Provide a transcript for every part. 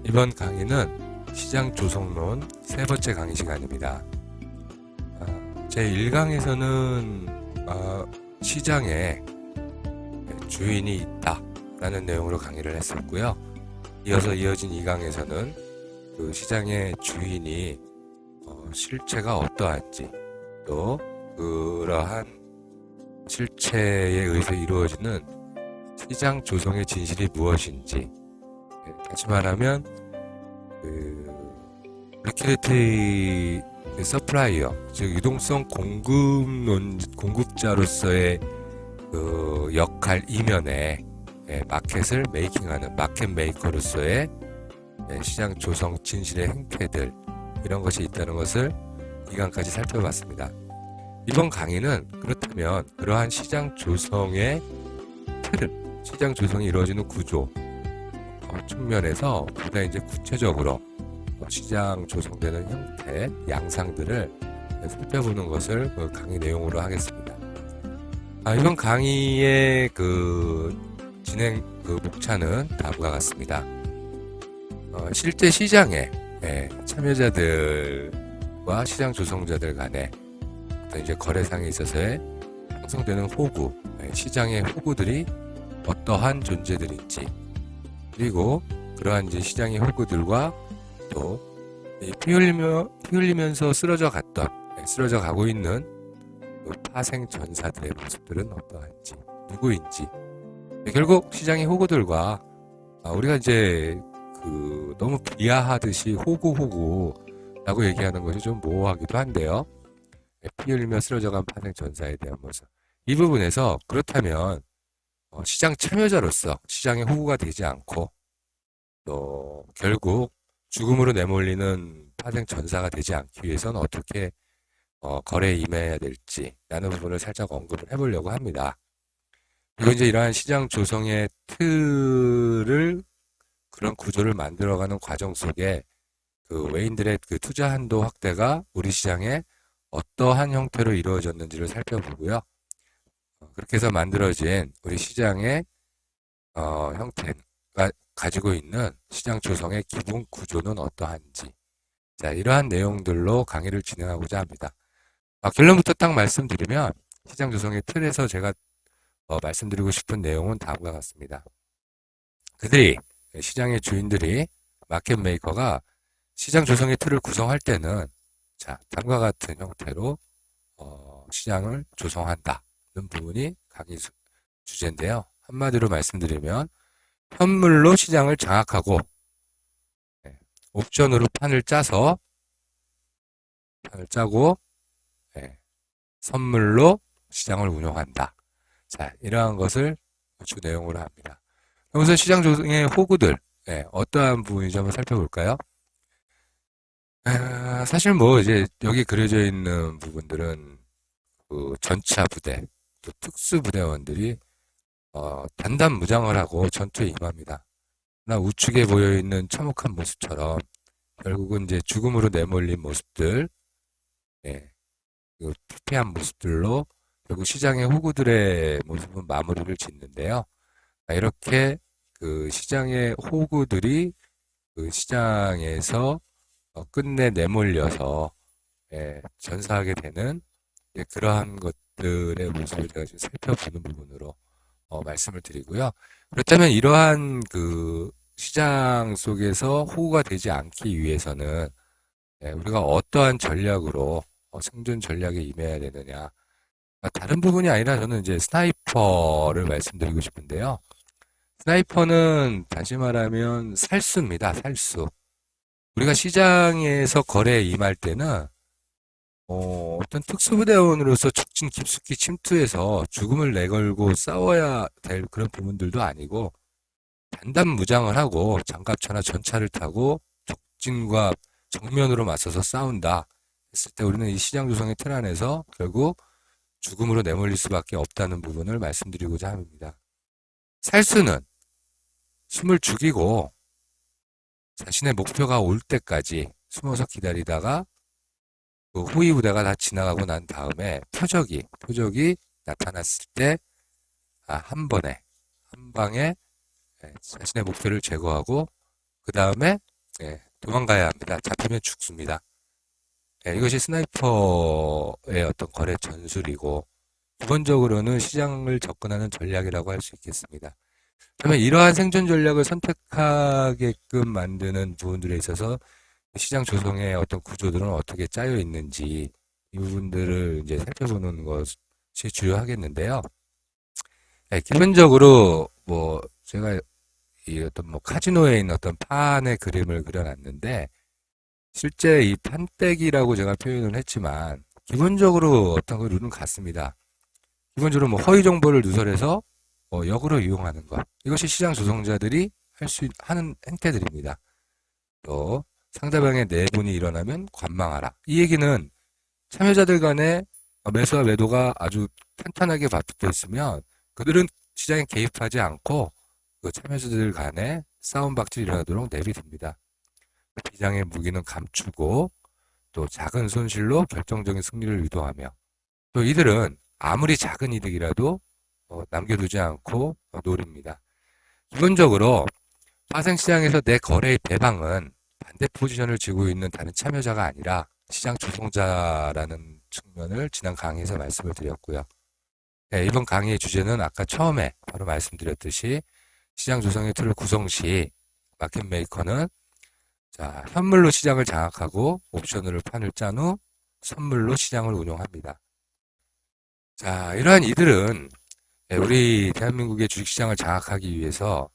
이번 강의는 시장 조성론 세 번째 강의 시간입니다. 제 1강에서는 시장에 주인이 있다 라는 내용으로 강의를 했었고요. 이어서 이어진 2강에서는 그 시장의 주인이 실체가 어떠한지, 또 그러한 실체에 의해서 이루어지는 시장 조성의 진실이 무엇인지, 다시 말하면 리퀴디티 서플라이어, 즉 유동성 공급자로서의 그 역할 이면에 마켓을 메이킹하는 마켓 메이커로서의 시장 조성 진실의 행태들, 이런 것이 있다는 것을 이강까지 살펴봤습니다. 이번 강의는 그렇다면 그러한 시장 조성의 틀을, 시장 조성이 이루어지는 구조 측면에서 보다 이제 구체적으로 시장 조성되는 형태, 양상들을 살펴보는 것을 그 강의 내용으로 하겠습니다. 이번 강의의 진행 목차는 다음과 같습니다. 실제 시장에 참여자들과 시장 조성자들 간에 어떤 이제 거래상에 있어서의 형성되는 호구, 시장의 호구들이 어떠한 존재들인지, 그리고 그러한 이제 시장의 호구들과 또 피 흘리면서 쓰러져 가고 있는 파생 전사들의 모습들은 어떠한지, 누구인지, 결국 시장의 호구들과 우리가 이제 너무 비하하듯이 호구라고 얘기하는 것이 좀 모호하기도 한데요. 피 흘리며 쓰러져간 파생 전사에 대한 모습, 이 부분에서 그렇다면 시장 참여자로서 시장의 호구가 되지 않고 또 결국 죽음으로 내몰리는 파생 전사가 되지 않기 위해서는 어떻게 거래에 임해야 될지라는 부분을 살짝 언급을 해보려고 합니다. 그리고 이제 이러한 시장 조성의 틀을, 그런 구조를 만들어가는 과정 속에 외인들의 투자 한도 확대가 우리 시장에 어떠한 형태로 이루어졌는지를 살펴보고요. 그렇게 해서 만들어진 우리 시장의 형태가 가지고 있는 시장 조성의 기본 구조는 어떠한지, 자, 이러한 내용들로 강의를 진행하고자 합니다. 결론부터 딱 말씀드리면 시장 조성의 틀에서 제가 말씀드리고 싶은 내용은 다음과 같습니다. 시장의 주인들이, 마켓 메이커가 시장 조성의 틀을 구성할 때는 자, 다음과 같은 형태로 시장을 조성한다는 부분이 강의 주제인데요. 한마디로 말씀드리면 현물로 시장을 장악하고 옵션으로 판을 짜고 선물로 시장을 운용한다. 자, 이러한 것을 주 내용으로 합니다. 여기서 시장 조성의 호구들, 어떠한 부분인지 한번 살펴볼까요? 사실 이제 여기 그려져 있는 부분들은 전차 부대, 또 특수 부대원들이 단단 무장을 하고 전투에 임합니다. 그러나 우측에 보여있는 참혹한 모습처럼 결국은 이제 죽음으로 내몰린 모습들, 피폐한 모습들로 결국 시장의 호구들의 모습은 마무리를 짓는데요. 이렇게 시장의 호구들이 시장에서 끝내 내몰려서 전사하게 되는 그러한 것들의 모습을 제가 지금 살펴보는 부분으로 말씀을 드리고요. 그렇다면 이러한 시장 속에서 호구가 되지 않기 위해서는 우리가 어떠한 전략으로 생존 전략에 임해야 되느냐, 다른 부분이 아니라 저는 이제 스나이퍼를 말씀드리고 싶은데요. 스나이퍼는 다시 말하면 살수입니다. 살수. 우리가 시장에서 거래에 임할 때는 어떤 특수부대원으로서 적진 깊숙이 침투해서 죽음을 내걸고 싸워야 될 그런 부분들도 아니고, 단단 무장을 하고 장갑차나 전차를 타고 적진과 정면으로 맞서서 싸운다 했을 때 우리는 이 시장 조성의 틀 안에서 결국 죽음으로 내몰릴 수밖에 없다는 부분을 말씀드리고자 합니다. 살수는 숨을 죽이고 자신의 목표가 올 때까지 숨어서 기다리다가 후위 부대가 다 지나가고 난 다음에 표적이 나타났을 때 한 방에 자신의 목표를 제거하고 그 다음에 도망가야 합니다. 잡히면 죽습니다. 이것이 스나이퍼의 어떤 거래 전술이고, 기본적으로는 시장을 접근하는 전략이라고 할 수 있겠습니다. 그러면 이러한 생존 전략을 선택하게끔 만드는 부분들에 있어서 시장 조성의 어떤 구조들은 어떻게 짜여 있는지 이 부분들을 이제 살펴보는 것이 주요하겠는데요. 기본적으로 뭐 제가 이 어떤 뭐 카지노에 있는 어떤 판의 그림을 그려놨는데 실제 이 판때기라고 제가 표현을 했지만 기본적으로 어떤 그 룰은 같습니다. 기본적으로 뭐 허위 정보를 누설해서 역으로 이용하는 것. 이것이 시장 조성자들이 하는 행태들입니다. 또 상대방의 내분이 일어나면 관망하라. 이 얘기는 참여자들 간에 매수와 매도가 아주 탄탄하게 맞붙어 있으면 그들은 시장에 개입하지 않고 그 참여자들 간에 싸움박질이 일어나도록 내비둡니다. 비장의 무기는 감추고 또 작은 손실로 결정적인 승리를 유도하며 또 이들은 아무리 작은 이득이라도 남겨두지 않고 노립니다. 기본적으로 파생시장에서 내 거래의 대방은 반대 포지션을 쥐고 있는 다른 참여자가 아니라 시장 조성자라는 측면을 지난 강의에서 말씀을 드렸고요. 이번 강의의 주제는 아까 처음에 바로 말씀드렸듯이 시장 조성의 틀을 구성 시 마켓 메이커는 자, 현물로 시장을 장악하고 옵션으로 판을 짠 후 선물로 시장을 운용합니다. 자, 이러한 이들은 우리 대한민국의 주식시장을 장악하기 위해서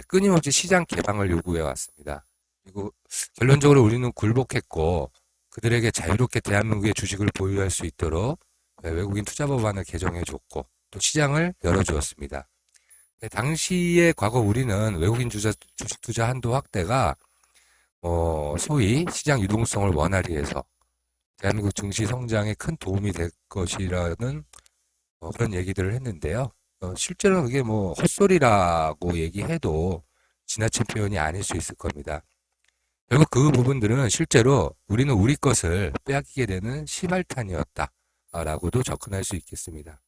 끊임없이 시장 개방을 요구해 왔습니다. 그리고 결론적으로 우리는 굴복했고 그들에게 자유롭게 대한민국의 주식을 보유할 수 있도록 외국인 투자법안을 개정해줬고 또 시장을 열어주었습니다. 당시에 과거 우리는 외국인 주식 투자 한도 확대가 소위 시장 유동성을 원활히 해서 대한민국 증시 성장에 큰 도움이 될 것이라는 그런 얘기들을 했는데요. 실제로는 그게 뭐 헛소리라고 얘기해도 지나친 표현이 아닐 수 있을 겁니다. 결국 그 부분들은 실제로 우리는 우리 것을 빼앗기게 되는 시발탄이었다라고도 접근할 수 있겠습니다.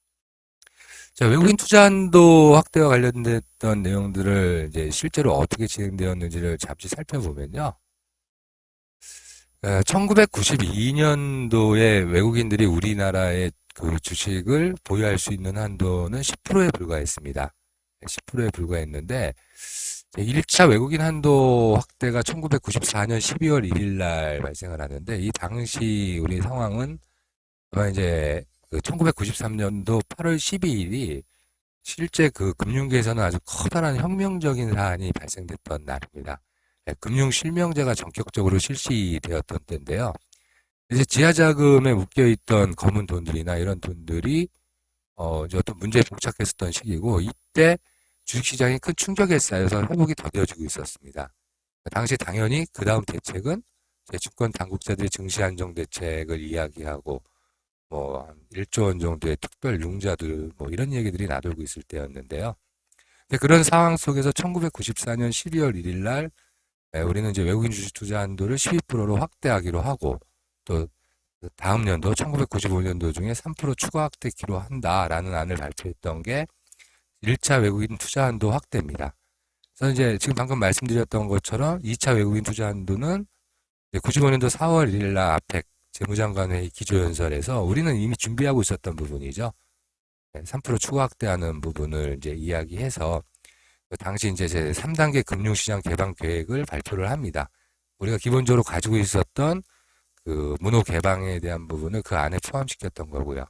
자, 외국인 투자 한도 확대와 관련됐던 내용들을 이제 실제로 어떻게 진행되었는지를 잠시 살펴보면요. 1992년도에 외국인들이 우리나라의 그 주식을 보유할 수 있는 한도는 10%에 불과했습니다. 10%에 불과했는데 1차 외국인 한도 확대가 1994년 12월 1일 날 발생을 하는데 이 당시 우리 상황은 아마 이제 1993년도 8월 12일이 실제 그 금융계에서는 아주 커다란 혁명적인 사안이 발생됐던 날입니다. 금융 실명제가 전격적으로 실시되었던 때인데요. 이제 지하자금에 묶여있던 검은 돈들이나 이런 돈들이 이제 어떤 문제에 봉착했었던 시기고 이때 주식시장이 큰 충격에 쌓여서 회복이 더뎌지고 있었습니다. 당시 당연히 그 다음 대책은 증권 당국자들이 증시 안정 대책을 이야기하고 뭐 한 1조 원 정도의 특별 융자들 뭐 이런 얘기들이 나돌고 있을 때였는데요. 근데 그런 상황 속에서 1994년 12월 1일 날 우리는 이제 외국인 주식 투자 한도를 12%로 확대하기로 하고 또 다음 연도 1995년도 중에 3% 추가 확대키로 한다라는 안을 발표했던 게 1차 외국인 투자 한도 확대입니다. 그래서 이제 지금 방금 말씀드렸던 것처럼 2차 외국인 투자 한도는 95년도 4월 1일 날 아펙 재무장관회의 기조연설에서 우리는 이미 준비하고 있었던 부분이죠. 3% 추가 확대하는 부분을 이제 이야기해서 당시 이제 제 3단계 금융시장 개방 계획을 발표를 합니다. 우리가 기본적으로 가지고 있었던 그 문호 개방에 대한 부분을 그 안에 포함시켰던 거고요.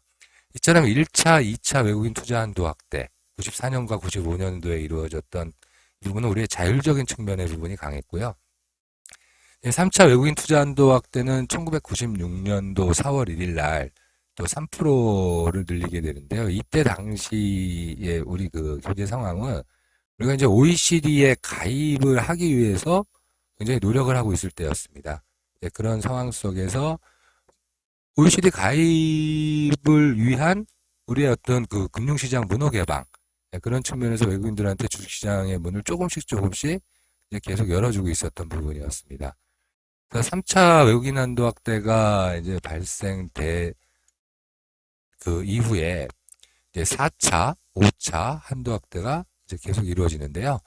이처럼 1차, 2차 외국인 투자 한도 확대, 94년과 95년도에 이루어졌던 부분은 우리의 자율적인 측면의 부분이 강했고요. 3차 외국인 투자 한도 확대는 1996년도 4월 1일 날 또 3%를 늘리게 되는데요. 이때 당시에 우리 그 경제 상황은 우리가 이제 OECD에 가입을 하기 위해서 굉장히 노력을 하고 있을 때였습니다. 그런 상황 속에서 OECD 가입을 위한 우리의 어떤 그 금융시장 문호 개방 그런 측면에서 외국인들한테 주식시장의 문을 조금씩 이제 계속 열어주고 있었던 부분이었습니다. 그래서 3차 외국인 한도 확대가 이제 발생돼 그 이후에 이제 4차, 5차 한도 확대가 이제 계속 이루어지는데요.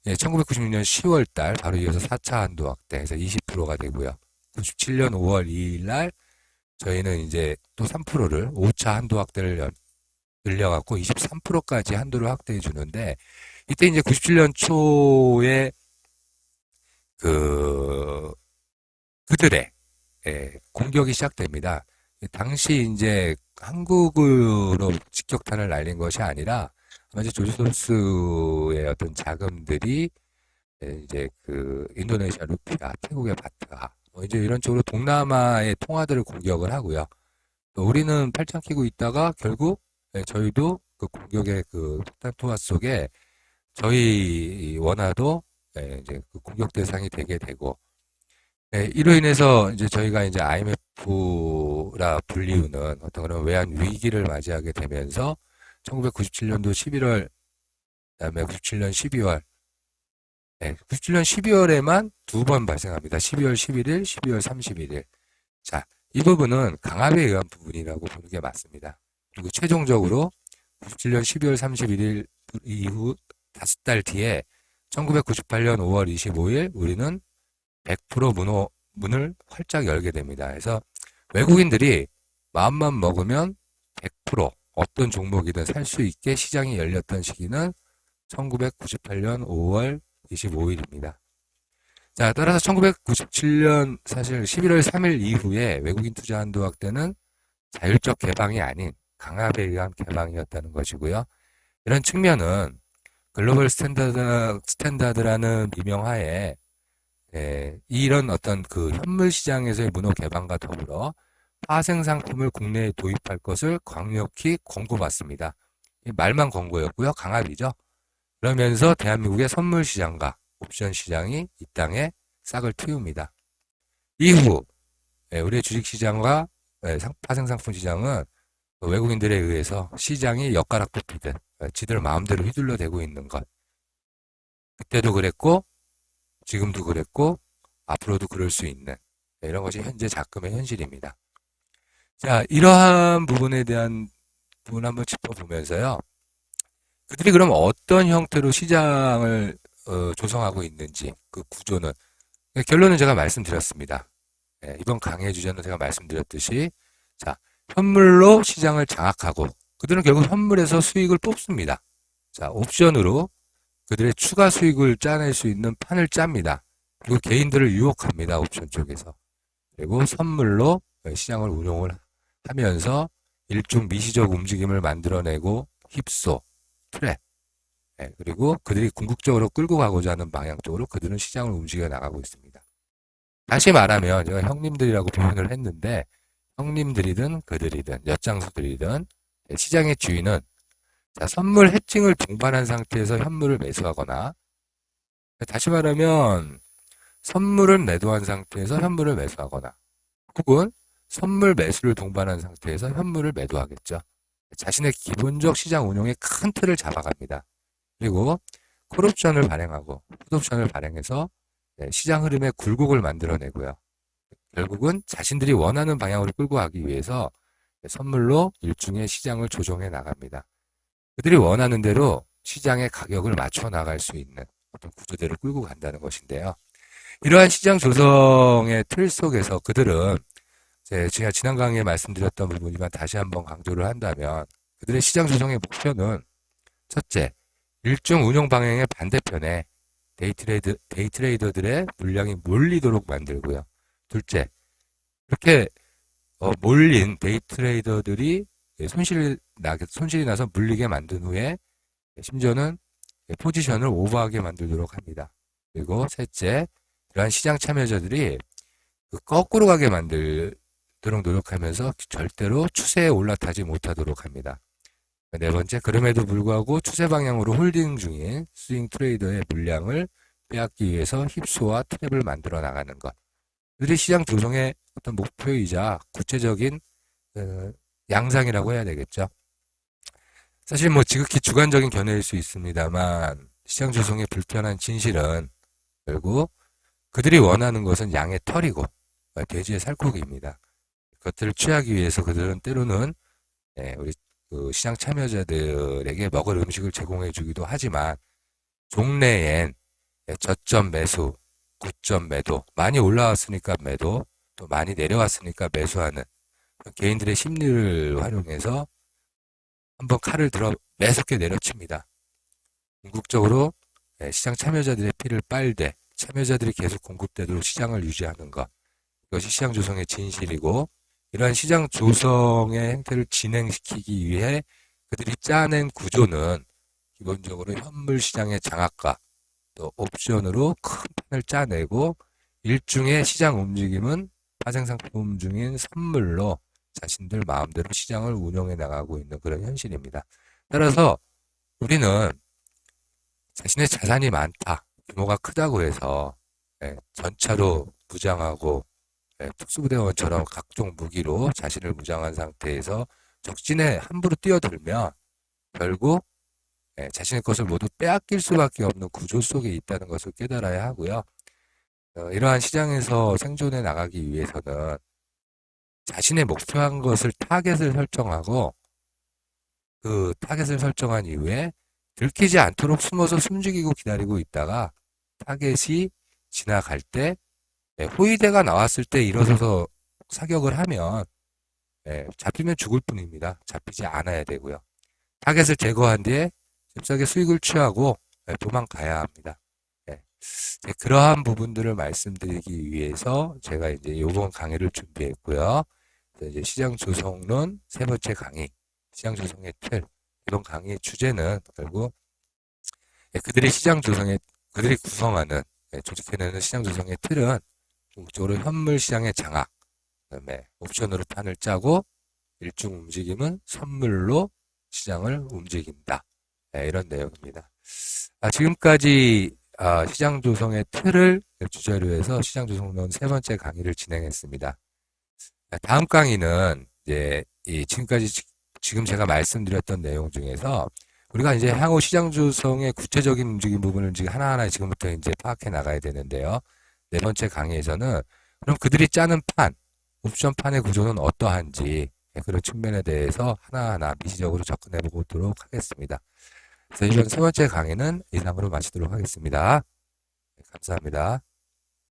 1996년 10월 달 바로 이어서 4차 한도 확대해서 20%가 되고요. 97년 5월 2일 날 저희는 이제 또 3%를 5차 한도 확대를 늘려갖고 23%까지 한도를 확대해 주는데, 이때 이제 97년 초에 그들의 공격이 시작됩니다. 당시 이제 한국으로 직격탄을 날린 것이 아니라 이제 조지 소로스의 어떤 자금들이 이제 인도네시아 루피아, 태국의 바트아, 이제 이런 쪽으로 동남아의 통화들을 공격을 하고요. 또 우리는 팔짱 끼고 있다가 결국 저희도 그 공격의 폭탄 투하 속에 저희 원화도 이제 공격 대상이 되게 되고, 이로 인해서 이제 저희가 이제 IMF라 불리우는 어떤 그런 외환 위기를 맞이하게 되면서 1997년도 11월, 그다음에 97년 12월, 97년 12월에만 두 번 발생합니다. 12월 11일, 12월 31일. 자, 이 부분은 강압에 의한 부분이라고 보는 게 맞습니다. 그리고 최종적으로 97년 12월 31일 이후 5달 뒤에 1998년 5월 25일 우리는 100% 문을 활짝 열게 됩니다. 그래서 외국인들이 마음만 먹으면 100% 어떤 종목이든 살 수 있게 시장이 열렸던 시기는 1998년 5월 25일입니다. 자, 따라서 1997년 사실 11월 3일 이후에 외국인 투자 한도 확대는 자율적 개방이 아닌 강압에 의한 개방이었다는 것이고요. 이런 측면은 글로벌 스탠다드라는 미명하에 이런 어떤 현물 시장에서의 문호 개방과 더불어 파생 상품을 국내에 도입할 것을 강력히 권고받습니다. 말만 권고였고요. 강압이죠. 그러면서 대한민국의 선물 시장과 옵션 시장이 이 땅에 싹을 틔웁니다. 이후 우리의 주식 시장과 파생 상품 시장은 외국인들에 의해서 시장이 엿가락 뽑히듯 지들 마음대로 휘둘러대고 있는 것. 그때도 그랬고 지금도 그랬고 앞으로도 그럴 수 있는 이런 것이 현재 작금의 현실입니다. 자, 이러한 부분에 대한 부분 한번 짚어보면서요. 그들이 그럼 어떤 형태로 시장을 조성하고 있는지 그 구조는, 결론은 제가 말씀드렸습니다. 이번 강의 주제는 제가 말씀드렸듯이, 자, 현물로 시장을 장악하고 그들은 결국 현물에서 수익을 뽑습니다. 자, 옵션으로 그들의 추가 수익을 짜낼 수 있는 판을 짭니다. 그리고 개인들을 유혹합니다. 옵션 쪽에서. 그리고 선물로 시장을 운용을 하면서 일종 미시적 움직임을 만들어내고 힙소, 트랩, 그리고 그들이 궁극적으로 끌고 가고자 하는 방향 쪽으로 그들은 시장을 움직여 나가고 있습니다. 다시 말하면 제가 형님들이라고 표현을 했는데, 형님들이든 그들이든 엿장수들이든 시장의 주인은, 자, 선물 해칭을 동반한 상태에서 현물을 매수하거나, 다시 말하면 선물을 매도한 상태에서 현물을 매수하거나, 혹은 선물 매수를 동반한 상태에서 현물을 매도하겠죠. 자신의 기본적 시장 운용의 큰 틀을 잡아갑니다. 그리고 콜옵션을 발행하고 풋옵션을 발행해서 시장 흐름의 굴곡을 만들어내고요. 결국은 자신들이 원하는 방향으로 끌고 가기 위해서 선물로 일종의 시장을 조정해 나갑니다. 그들이 원하는 대로 시장의 가격을 맞춰 나갈 수 있는 어떤 구조대로 끌고 간다는 것인데요. 이러한 시장 조성의 틀 속에서 그들은 제가 지난 강의에 말씀드렸던 부분이지만 다시 한번 강조를 한다면, 그들의 시장 조정의 목표는 첫째, 일종 운용 방향의 반대편에 데이트레이더들의 물량이 몰리도록 만들고요. 둘째, 이렇게 몰린 데이트레이더들이 손실이 나서 물리게 만든 후에 심지어는 포지션을 오버하게 만들도록 합니다. 그리고 셋째, 이러한 시장 참여자들이 거꾸로 가게 만들도록 노력하면서 절대로 추세에 올라타지 못하도록 합니다. 네 번째, 그럼에도 불구하고 추세 방향으로 홀딩 중인 스윙 트레이더의 물량을 빼앗기 위해서 힙소와 트랩을 만들어 나가는 것. 그들이 시장 조정의 어떤 목표이자 구체적인 양상이라고 해야 되겠죠. 사실 지극히 주관적인 견해일 수 있습니다만, 시장 조정의 불편한 진실은 결국 그들이 원하는 것은 양의 털이고 돼지의 살코기입니다. 그것들을 취하기 위해서 그들은 때로는 우리 시장 참여자들에게 먹을 음식을 제공해 주기도 하지만, 종래엔 저점 매수, 고점 매도, 많이 올라왔으니까 매도, 또 많이 내려왔으니까 매수하는 개인들의 심리를 활용해서 한번 칼을 들어 매섭게 내려칩니다. 궁극적으로 시장 참여자들의 피를 빨되 참여자들이 계속 공급되도록 시장을 유지하는 것. 이것이 시장 조성의 진실이고, 이러한 시장 조성의 행태를 진행시키기 위해 그들이 짜낸 구조는 기본적으로 현물 시장의 장악과 또 옵션으로 큰 판을 짜내고, 일종의 시장 움직임은 파생상품 중인 선물로 자신들 마음대로 시장을 운영해 나가고 있는 그런 현실입니다. 따라서 우리는 자신의 자산이 많다, 규모가 크다고 해서 전차로 무장하고 특수부대원처럼 각종 무기로 자신을 무장한 상태에서 적진에 함부로 뛰어들면 결국 자신의 것을 모두 빼앗길 수밖에 없는 구조 속에 있다는 것을 깨달아야 하고요. 이러한 시장에서 생존해 나가기 위해서는 자신의 목표한 것을 타겟을 설정하고, 그 타겟을 설정한 이후에 들키지 않도록 숨어서 숨죽이고 기다리고 있다가 타겟이 지나갈 때, 호위대가 나왔을 때 일어서서 사격을 하면 잡히면 죽을 뿐입니다. 잡히지 않아야 되고요. 타겟을 제거한 뒤에 잽싸게 수익을 취하고 도망가야 합니다. 그러한 부분들을 말씀드리기 위해서 제가 이제 이번 강의를 준비했고요. 이제 시장 조성론 세 번째 강의, 시장 조성의 틀. 이번 강의의 주제는 결국 그들이 구성하는, 조직해내는 시장 조성의 틀은 궁극적으로 현물 시장의 장악, 그다음에 옵션으로 판을 짜고 일중 움직임은 선물로 시장을 움직인다. 이런 내용입니다. 지금까지 시장 조성의 틀을 주제로 해서 시장 조성론 세 번째 강의를 진행했습니다. 다음 강의는 이제 지금 제가 말씀드렸던 내용 중에서 우리가 이제 향후 시장 조성의 구체적인 움직임 부분을 하나하나 지금부터 이제 파악해 나가야 되는데요. 네 번째 강의에서는 그럼 그들이 짜는 판, 옵션판의 구조는 어떠한지 그런 측면에 대해서 하나하나 미시적으로 접근해 보도록 하겠습니다. 그래서 이번 세 번째 강의는 이상으로 마치도록 하겠습니다. 감사합니다.